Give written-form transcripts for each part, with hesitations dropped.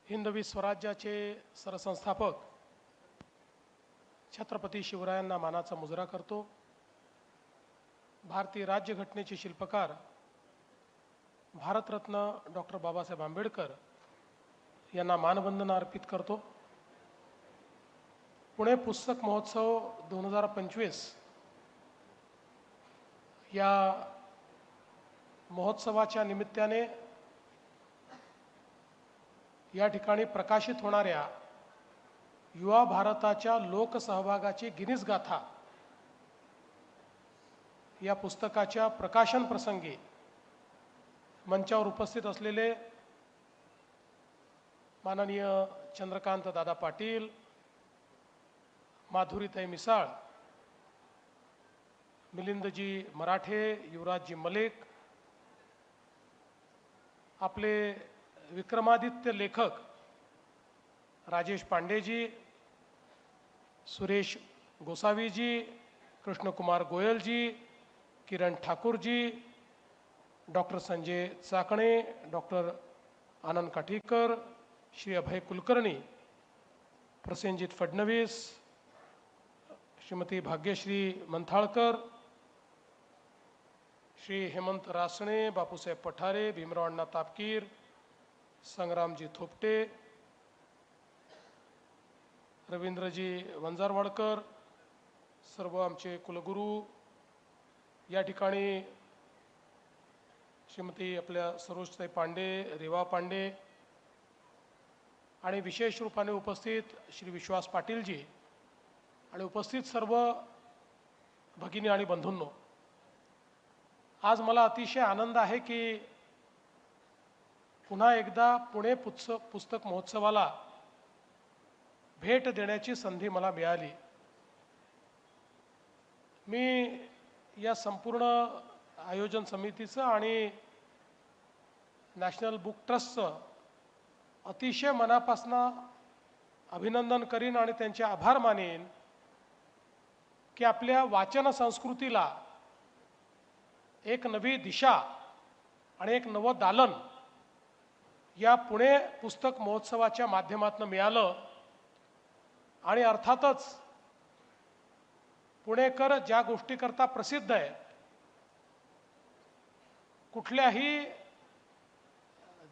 हिंदवी स्वराज्याचे सरसंस्थापक छत्रपती शिवरायांना मानाचा मुजरा करतो। भारतीय राज्यघटनेचे शिल्पकार भारतरत्न डॉक्टर बाबासाहेब आंबेडकर यांना मानवंदना अर्पित करतो। पुणे पुस्तक महोत्सव 2025 या महोत्सवाच्या निमित्ताने या ठिकाणी प्रकाशित होणाऱ्या युवा भारताच्या लोकसहभागाची गिनीज गाथा या पुस्तकाच्या प्रकाशन प्रसंगी मंचावर उपस्थित असलेले माननीय चंद्रकांत दादा पाटील, माधुरीताई मिसाळ, मिलिंदजी मराठे, युवराजजी मलिक, आपले विक्रमादित्य लेखक राजेश पांडेजी, सुरेश गोसावीजी, कृष्णकुमार गोयलजी, किरण ठाकूरजी, डॉक्टर संजय चाकणे, डॉक्टर आनंद काठीकर, श्री अभय कुलकर्णी, प्रसेनजीत फडणवीस, श्रीमती भाग्यश्री मंथाळकर, श्री हेमंत रासणे, बापूसाहेब पठारे, भीमराव अण्णा तापकीर, संग्रामजी थोपटे, रवींद्रजी वंजारवाडकर, सर्व आमचे कुलगुरू, या ठिकाणी श्रीमती आपल्या सरोजताई पांडे, रेवा पांडे आणि विशेष रूपाने उपस्थित श्री विश्वास पाटीलजी आणि उपस्थित सर्व भगिनी आणि बंधूंनो, आज मला अतिशय आनंद आहे की पुन्हा एकदा पुणे पुस्तक महोत्सवाला भेट देण्याची संधी मला मिळाली। मी या संपूर्ण आयोजन समितीचं आणि नॅशनल बुक ट्रस्टचं अतिशय मनापासून अभिनंदन करीन आणि त्यांचे आभार मानेन की आपल्या वाचन संस्कृतीला एक नवी दिशा आणि एक नवं दालन या पुणे पुस्तक महोत्सवाच्या माध्यमातून मिळालं। आणि अर्थातच पुणेकर ज्या गोष्टीकरता प्रसिद्ध आहे, कुठल्याही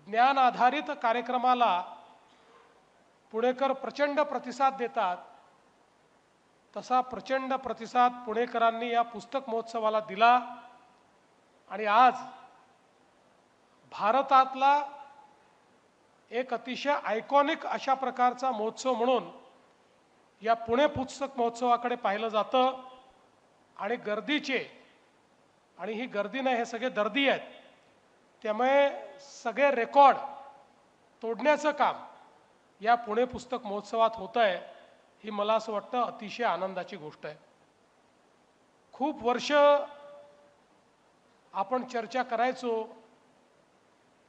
ज्ञान आधारित कार्यक्रमाला पुणेकर प्रचंड प्रतिसाद देतात, तसा प्रचंड प्रतिसाद पुणेकरांनी या पुस्तक महोत्सवाला दिला। आणि आज भारतातला एक अतिशय आयकॉनिक अशा प्रकारचा महोत्सव म्हणून या पुणे पुस्तक महोत्सवाकडे पाहिलं जातं। आणि गर्दीचे, आणि ही गर्दी नाही, हे सगळे दर्दी आहेत, त्यामुळे सगळे रेकॉर्ड तोडण्याचं काम या पुणे पुस्तक महोत्सवात होतं आहे, ही मला असं वाटतं अतिशय आनंदाची गोष्ट आहे। खूप वर्ष आपण चर्चा करायचो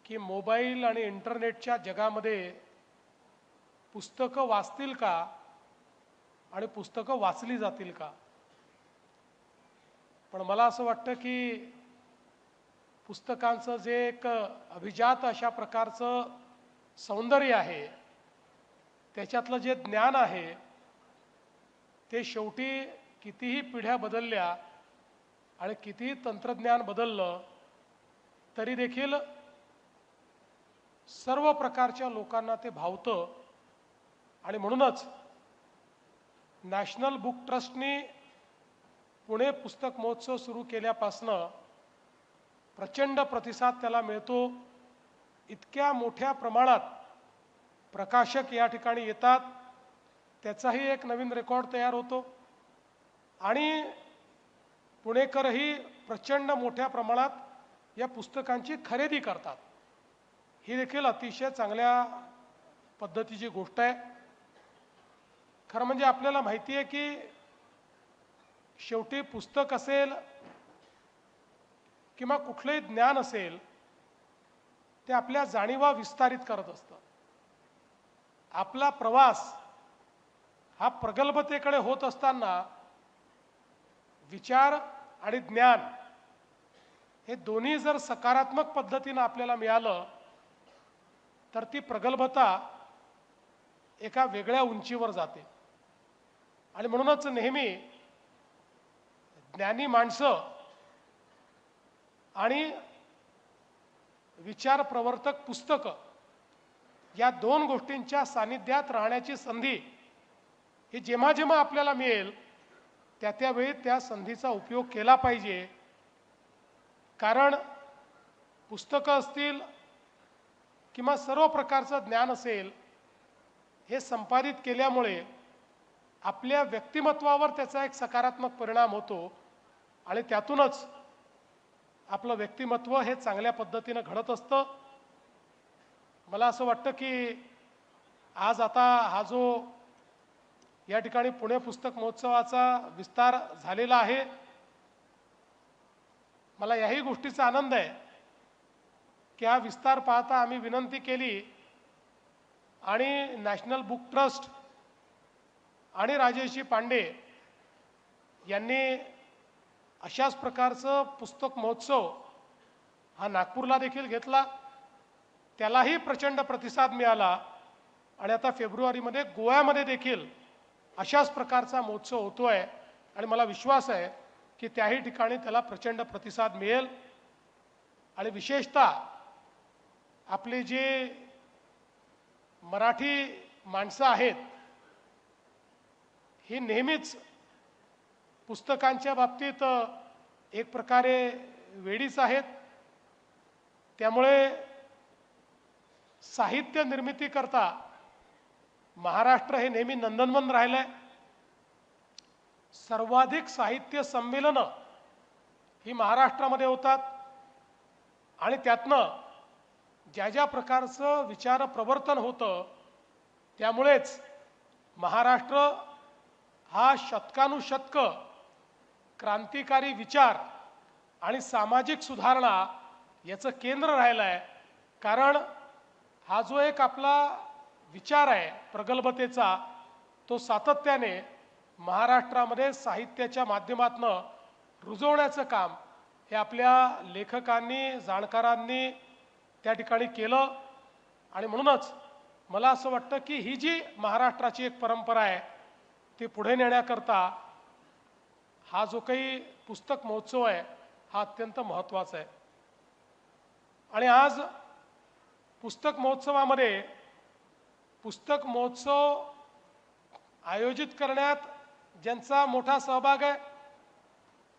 की मोबाईल आणि इंटरनेटच्या जगामध्ये पुस्तकं वाचतील का आणि पुस्तकं वाचली जातील का। पण मला असं वाटतं की पुस्तकांचं जे एक अभिजात अशा प्रकारचं सौंदर्य आहे, त्याच्यातलं जे ज्ञान आहे, ते शेवटी कितीही पिढ्या बदलल्या आणि कितीही तंत्रज्ञान बदललं तरी देखील सर्व प्रकारच्या लोकांना ते भावतं। आणि म्हणूनच नॅशनल बुक ट्रस्टने पुणे पुस्तक महोत्सव सुरू केल्यापासनं प्रचंड प्रतिसाद त्याला मिळतो। इतक्या मोठ्या प्रमाणात प्रकाशक या ठिकाणी येतात, त्याचाही एक नवीन रेकॉर्ड तयार होतो आणि पुणेकरही प्रचंड मोठ्या प्रमाणात या पुस्तकांची खरेदी करतात। ही देखील अतिशय चांगल्या पद्धतीची गोष्ट आहे। खरं म्हणजे आपल्याला माहिती आहे की शेवटी पुस्तक असेल किंवा कुठलंही ज्ञान असेल, ते आपल्या जाणीवा विस्तारित करत असतं। आपला प्रवास हा प्रगल्भतेकडे होत असताना विचार आणि ज्ञान हे दोन्ही जर सकारात्मक पद्धतीने आपल्याला मिळालं तर ती प्रगल्भता एका वेगळ्या उंचीवर जाते. आणि म्हणूनच नेहमी ज्ञानी माणसं आणि विचार प्रवर्तक पुस्तकं या दोन गोष्टींच्या सानिध्यात राहण्याची संधी ही जेव्हा जेव्हा आपल्याला मिळेल त्यावेळी त्या संधीचा उपयोग केला पाहिजे. कारण पुस्तकं असतील किंवा सर्व प्रकारचं ज्ञान असेल हे संपादित केल्यामुळे आपल्या व्यक्तिमत्वावर त्याचा एक सकारात्मक परिणाम होतो आणि त्यातूनच आपलं व्यक्तिमत्व हे चांगल्या पद्धतीनं घडत असतं. मला असं वाटतं की आज आता हा जो या ठिकाणी पुणे पुस्तक महोत्सवाचा विस्तार झालेला आहे, मला याही गोष्टीचा आनंद आहे की हा विस्तार पाहता आम्ही विनंती केली आणि नॅशनल बुक ट्रस्ट आणि राजेशजी पांडे यांनी अशाच प्रकारचं पुस्तक महोत्सव हा नागपूरला देखील घेतला. त्यालाही प्रचंड प्रतिसाद मिळाला आणि आता फेब्रुवारीमध्ये गोव्यामध्ये देखील अशाच प्रकारचा महोत्सव होतोय आणि मला विश्वास आहे की त्याही ठिकाणी त्याला प्रचंड प्रतिसाद मिळेल. आणि विशेषतः आपले जे मराठी माणसं आहेत ही नेहमीच पुस्तकांच्या बाबतीत एक प्रकारे वेडीच आहेत. त्यामुळे साहित्य निर्मिती करता महाराष्ट्र हे नेहमी नंदनवन राहिलंय. सर्वाधिक साहित्य संमेलनं ही महाराष्ट्रामध्ये होतात आणि त्यातनं ज्या ज्या प्रकारचं विचार प्रवर्तन होतं त्यामुळेच महाराष्ट्र हा शतकानुशतक क्रांतिकारी विचार आणि सामाजिक सुधारणा याचं केंद्र राहिलं आहे. कारण हा जो एक आपला विचार आहे प्रगल्भतेचा तो सातत्याने महाराष्ट्रामध्ये साहित्याच्या माध्यमातून रुजवण्याचं काम हे आपल्या लेखकांनी जाणकारांनी त्या ठिकाणी केलं. आणि म्हणूनच मला असं वाटतं की ही जी महाराष्ट्राची एक परंपरा आहे ती पुढे नेण्याकरता हा जो काही पुस्तक महोत्सव आहे हा अत्यंत महत्त्वाचा आहे. आणि आज पुस्तक महोत्सवामध्ये पुस्तक महोत्सव आयोजित करण्यात ज्यांचा मोठा सहभाग आहे,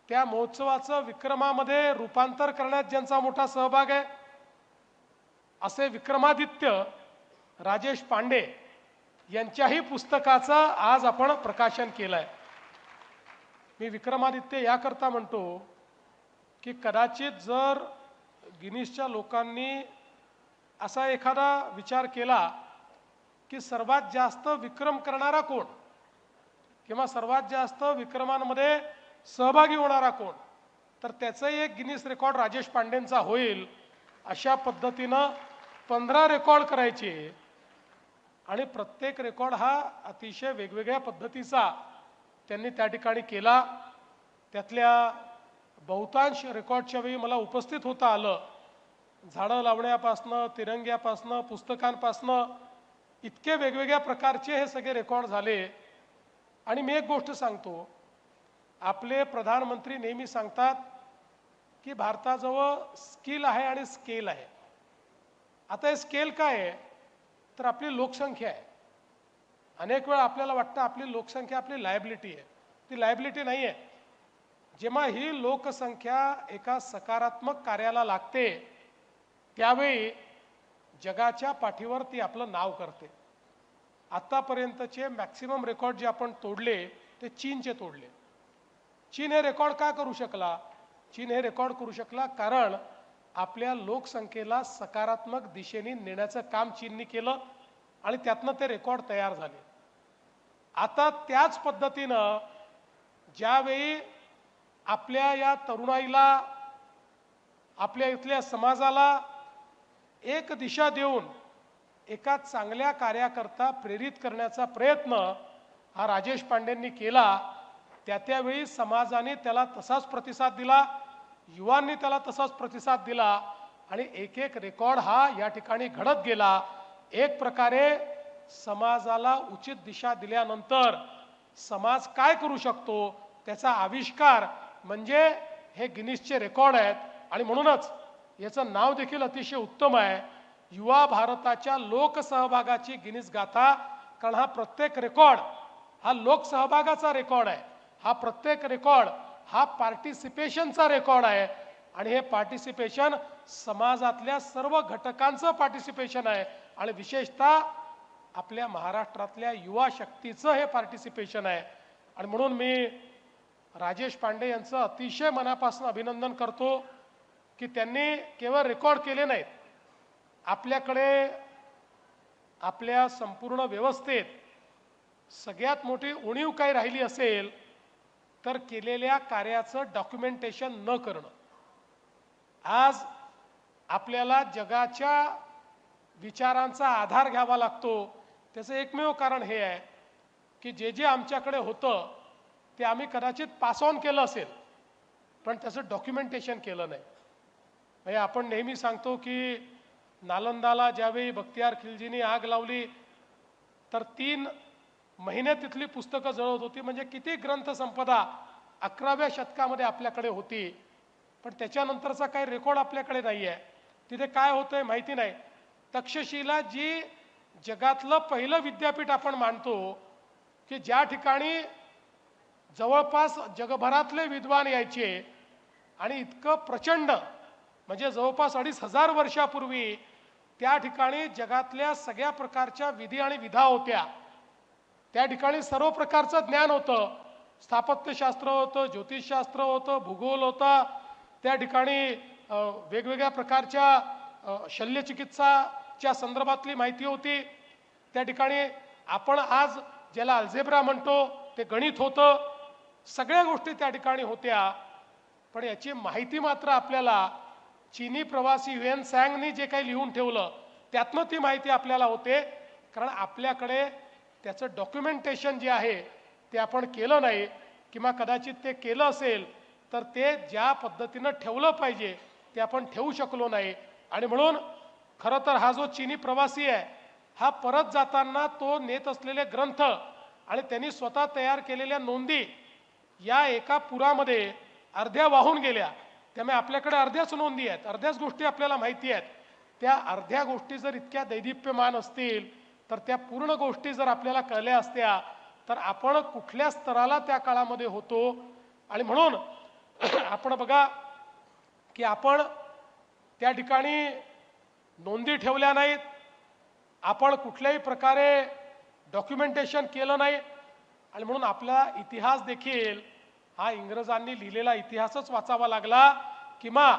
त्या महोत्सवाचं विक्रमामध्ये रूपांतर करण्यात ज्यांचा मोठा सहभाग आहे, असे विक्रमादित्य राजेश पांडे यांच्याही पुस्तकाचं आज आपण प्रकाशन केलं आहे. मी विक्रमादित्य याकरता म्हणतो की कदाचित जर गिनीसच्या लोकांनी असा एखादा विचार केला की सर्वात जास्त विक्रम करणारा कोण किंवा सर्वात जास्त विक्रमांमध्ये सहभागी होणारा कोण, तर त्याचाही एक गिनीस रेकॉर्ड राजेश पांडेंचा होईल. अशा पद्धतीनं 15 रेकॉर्ड करायचे आणि प्रत्येक रेकॉर्ड हा अतिशय वेगवेगळ्या पद्धतीचा त्यांनी त्या ठिकाणी केला. त्यातल्या बहुतांश रेकॉर्डच्या वेळी मला उपस्थित होता आलं. झाडं लावण्यापासनं तिरंग्यापासनं पुस्तकांपासनं इतके वेगवेगळ्या प्रकारचे हे सगळे रेकॉर्ड झाले. आणि मी एक गोष्ट सांगतो, आपले प्रधानमंत्री नेहमी सांगतात की भारताजवळ स्किल आहे आणि स्केल आहे. आता हे स्केल काय आहे तर आपली लोकसंख्या आहे. अनेक वेळा आपल्याला वाटतं आपली लोकसंख्या आपली लायबिलिटी आहे. ती लायबिलिटी नाही आहे. जेव्हा ही लोकसंख्या एका सकारात्मक कार्याला लागते त्यावेळी जगाच्या पाठीवर ती आपलं नाव करते. आतापर्यंतचे मॅक्सिमम रेकॉर्ड जे आपण तोडले ते चीनचे तोडले. चीन हे रेकॉर्ड का करू शकला? चीन हे रेकॉर्ड करू शकला कारण आपल्या लोकसंख्येला सकारात्मक दिशेने नेण्याचं काम चीननी केलं आणि त्यातनं ते रेकॉर्ड तयार झाले. आता त्याच पद्धतीनं ज्यावेळी आपल्या या तरुणाईला आपल्या इथल्या समाजाला एक दिशा देऊन एका चांगल्या कार्याकरता प्रेरित करण्याचा प्रयत्न हा राजेश पांडेंनी केला, त्यावेळी समाजाने त्याला तसाच प्रतिसाद दिला, युवांनी त्याला तसाच प्रतिसाद दिला आणि एक एक रेकॉर्ड हा या ठिकाणी घडत गेला. एक प्रकारे समाजाला उचित दिशा दिल्यानंतर समाज काय करू शकतो त्याचा आविष्कार म्हणजे हे गिनीजचे रेकॉर्ड आहेत. आणि म्हणूनच याचं नाव देखील अतिशय उत्तम आहे, युवा भारताच्या लोकसहभागाची गिनीज गाथा. कारण हा प्रत्येक रेकॉर्ड हा लोकसहभागाचा रेकॉर्ड आहे, हा प्रत्येक रेकॉर्ड हा पार्टिसिपेशनचा रेकॉर्ड आहे. आणि हे पार्टिसिपेशन समाजातल्या सर्व घटकांचं पार्टिसिपेशन आहे आणि विशेषतः आपल्या महाराष्ट्रातल्या युवा शक्तीचं हे पार्टिसिपेशन आहे. आणि म्हणून मी राजेश पांडे यांचं अतिशय मनापासून अभिनंदन करतो की त्यांनी केवळ रेकॉर्ड केले नाहीत, आपल्याकडे आपल्या संपूर्ण व्यवस्थेत सगळ्यात मोठी उणीव काही राहिली असेल तर केलेल्या कार्याचं डॉक्युमेंटेशन न करणं. आज आपल्याला जगाच्या विचारांचा आधार घ्यावा लागतो. त्याचं एकमेव कारण हे आहे की जे जे आमच्याकडे होतं ते आम्ही कदाचित पास ऑन केलं असेल पण त्याचं डॉक्युमेंटेशन केलं नाही. म्हणजे आपण नेहमी सांगतो की नालंदाला ज्यावेळी बख्तियार खिलजींनी आग लावली तर 3 महिने तिथली पुस्तकं जळत होती. म्हणजे किती ग्रंथसंपदा 11व्या शतकामध्ये आपल्याकडे होती, पण त्याच्यानंतरचा काही रेकॉर्ड आपल्याकडे नाही आहे. तिथे काय होतंय माहिती नाही. तक्षशिला जी जगातलं पहिलं विद्यापीठ आपण मानतो की ज्या ठिकाणी जवळपास जगभरातले विद्वान यायचे आणि इतकं प्रचंड म्हणजे जवळपास 2500 वर्षापूर्वी त्या ठिकाणी जगातल्या सगळ्या प्रकारच्या विधी आणि विधा होत्या. त्या ठिकाणी सर्व प्रकारचं ज्ञान होतं. स्थापत्यशास्त्र होतं, ज्योतिषशास्त्र होतं, भूगोल होता. त्या ठिकाणी वेगवेगळ्या प्रकारच्या शल्यचिकित्साच्या संदर्भातली माहिती होती. त्या ठिकाणी आपण आज ज्याला अल्जेब्रा म्हणतो ते गणित होतं. सगळ्या गोष्टी त्या ठिकाणी होत्या. पण याची माहिती मात्र आपल्याला चीनी प्रवासी ह्युएन सॅंगनी जे काही लिहून ठेवलं त्यातनं ती माहिती आपल्याला होते. कारण आपल्याकडे त्याचं डॉक्युमेंटेशन जे आहे ते आपण केलं नाही, किंवा कदाचित ते केलं असेल तर ते ज्या पद्धतीनं ठेवलं पाहिजे ते आपण ठेवू शकलो नाही. आणि म्हणून खरं तर हा जो चीनी प्रवासी आहे हा परत जाताना तो नेत असलेले ग्रंथ आणि त्यांनी स्वतः तयार केलेल्या नोंदी या एका पुरामध्ये अर्ध्या वाहून गेल्या. त्यामुळे आपल्याकडे अर्ध्याच नोंदी आहेत, अर्ध्याच गोष्टी आपल्याला माहिती आहेत. त्या अर्ध्या गोष्टी जर इतक्या दैदिप्यमान असतील तर त्या पूर्ण गोष्टी जर आपल्याला कळल्या असत्या तर आपण कुठल्या स्तराला त्या काळामध्ये होतो. आणि म्हणून आपण बघा की आपण त्या ठिकाणी नोंदी ठेवल्या नाहीत, आपण कुठल्याही प्रकारे डॉक्युमेंटेशन केलं नाही. आणि म्हणून आपला इतिहास देखील हा इंग्रजांनी लिहिलेला इतिहासच वाचावा लागला, किंवा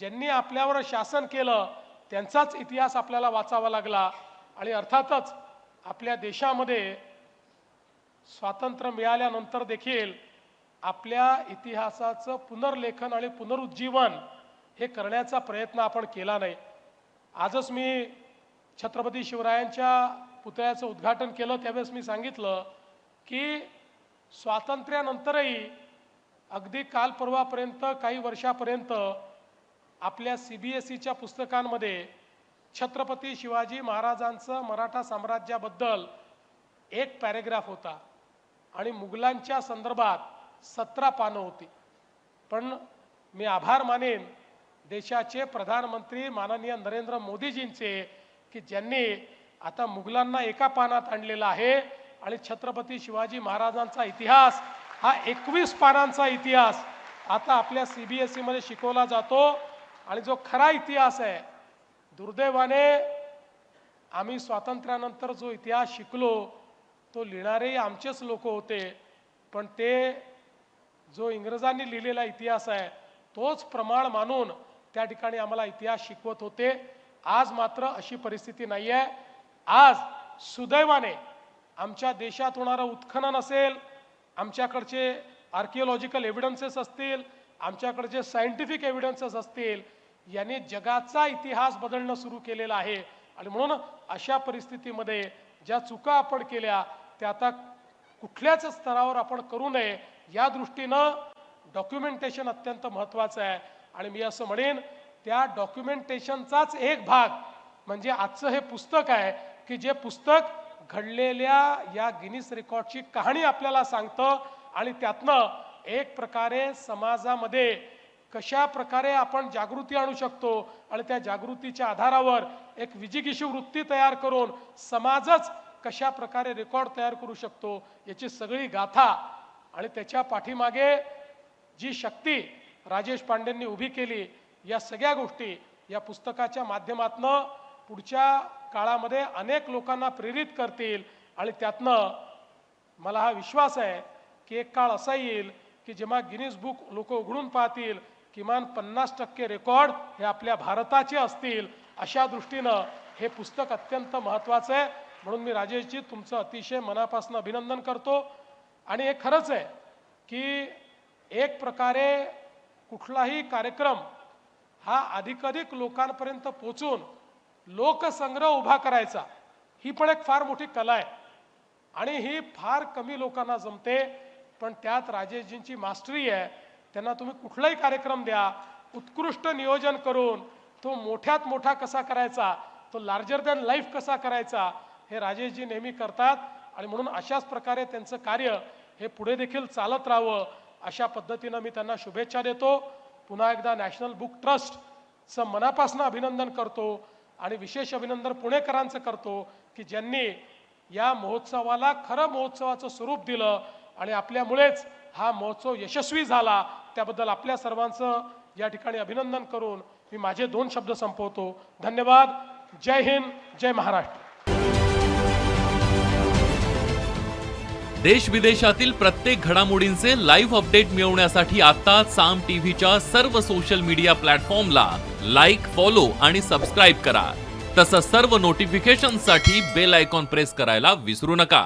ज्यांनी आपल्यावर शासन केलं त्यांचाच इतिहास आपल्याला वाचावा लागला. आणि अर्थातच आपल्या देशामध्ये स्वातंत्र्य मिळाल्यानंतर देखील आपल्या इतिहासाचं पुनर्लेखन आणि पुनरुज्जीवन हे करण्याचा प्रयत्न आपण केला नाही. आजच मी छत्रपती शिवरायांच्या पुतळ्याचं उद्घाटन केलं त्यावेळेस मी सांगितलं की स्वातंत्र्यानंतरही अगदी काल परवापर्यंत काही वर्षापर्यंत आपल्या CBSEच्या पुस्तकांमध्ये छत्रपती शिवाजी महाराजांचं मराठा साम्राज्याबद्दल एक पॅरेग्राफ होता आणि मुघलांच्या संदर्भात 17 पानं होती. पण मी आभार मानेन देशाचे प्रधानमंत्री माननीय नरेंद्र मोदीजींचे की ज्यांनी आता मुघलांना एका पानात आणलेला आहे आणि छत्रपती शिवाजी महाराजांचा इतिहास हा 21 पानांचा इतिहास आता आपल्या CBSE मध्ये शिकवला जातो. आणि जो खरा इतिहास आहे, दुर्दैवाने आम्ही स्वातंत्र्यानंतर जो इतिहास शिकलो तो लिहिणारे आमचेच लोक होते, पण ते जो इंग्रजांनी लिहिलेला इतिहास आहे तोच प्रमाण मानून त्या ठिकाणी आम्हाला इतिहास शिकवत होते. आज मात्र अशी परिस्थिती नाही आहे. आज सुदैवाने आमच्या देशात होणारं उत्खनन असेल, आमच्याकडचे आर्किओलॉजिकल एव्हिडन्सेस असतील, आमच्याकडचे सायंटिफिक एव्हिडन्सेस असतील, यांनी जगाचा इतिहास बदलणं सुरू केलेलं आहे. आणि म्हणून अशा परिस्थितीमध्ये ज्या चुका आपण केल्या त्या आता कुठल्याच स्तरावर आपण करू नये या दृष्टीनं डॉक्युमेंटेशन अत्यंत महत्त्वाचं आहे. आणि मी असं म्हणेन त्या डॉक्युमेंटेशनचाच एक भाग म्हणजे आजचं हे पुस्तक आहे की जे पुस्तक घडलेल्या या गिनीज रेकॉर्डची कहाणी आपल्याला सांगतं आणि त्यातनं एक प्रकारे समाजामध्ये कशा प्रकारे आपण जागृती आणू शकतो आणि त्या जागृतीच्या आधारावर एक विजिगीषू वृत्ती तयार करून समाजच कशा प्रकारे रेकॉर्ड तयार करू शकतो याची सगळी गाथा आणि त्याच्या पाठीमागे जी शक्ती राजेश पांडेंनी उभी केली, या सगळ्या गोष्टी या पुस्तकाच्या माध्यमातनं पुढच्या काळामध्ये अनेक लोकांना प्रेरित करतील आणि त्यातनं मला हा विश्वास आहे की एक काळ असा येईल की जेव्हा गिनीज बुक लोक उघडून पाहतील किमान 50% रेकॉर्ड हे आपल्या भारताचे असतील. अशा दृष्टीनं हे पुस्तक अत्यंत महत्त्वाचं आहे. म्हणून मी राजेशजी तुमचं अतिशय मनापासून अभिनंदन करतो. आणि हे खरंच आहे की एक प्रकारे कुठलाही कार्यक्रम हा अधिकाधिक लोकांपर्यंत पोहोचून लोकसंग्रह उभा करायचा ही पण एक फार मोठी कला आहे आणि ही फार कमी लोकांना जमते. पण त्यात राजेशजींची मास्टरी आहे. त्यांना तुम्ही कुठलाही कार्यक्रम द्या, उत्कृष्ट नियोजन करून तो मोठ्यात मोठा कसा करायचा, तो लार्जर दॅन लाईफ कसा करायचा, हे राजेशजी नेहमी करतात. आणि म्हणून अशाच प्रकारे त्यांचं कार्य हे पुढे देखील चालत राहावं अशा पद्धतीनं मी त्यांना शुभेच्छा देतो. पुन्हा एकदा नॅशनल बुक ट्रस्टचं मनापासून अभिनंदन करतो आणि विशेष अभिनंदन पुणेकरांचं करतो की ज्यांनी या महोत्सवाला खरं महोत्सवाचं स्वरूप दिलं आणि आपल्यामुळेच हा महोत्सव यशस्वी झाला. त्याबद्दल आपल्या सर्वांचं या ठिकाणी अभिनंदन करून मी माझे 2 शब्द संपवतो. धन्यवाद. जय हिंद, जय महाराष्ट्र. देश विदेशातील प्रत्येक घडामोडींचे लाईव्ह अपडेट मिळवण्यासाठी आता साम टीव्हीच्या सर्व सोशल मीडिया प्लॅटफॉर्मला लाईक, फॉलो आणि सबस्क्राईब करा. तसंच सर्व नोटिफिकेशनसाठी बेल आयकॉन प्रेस करायला विसरू नका.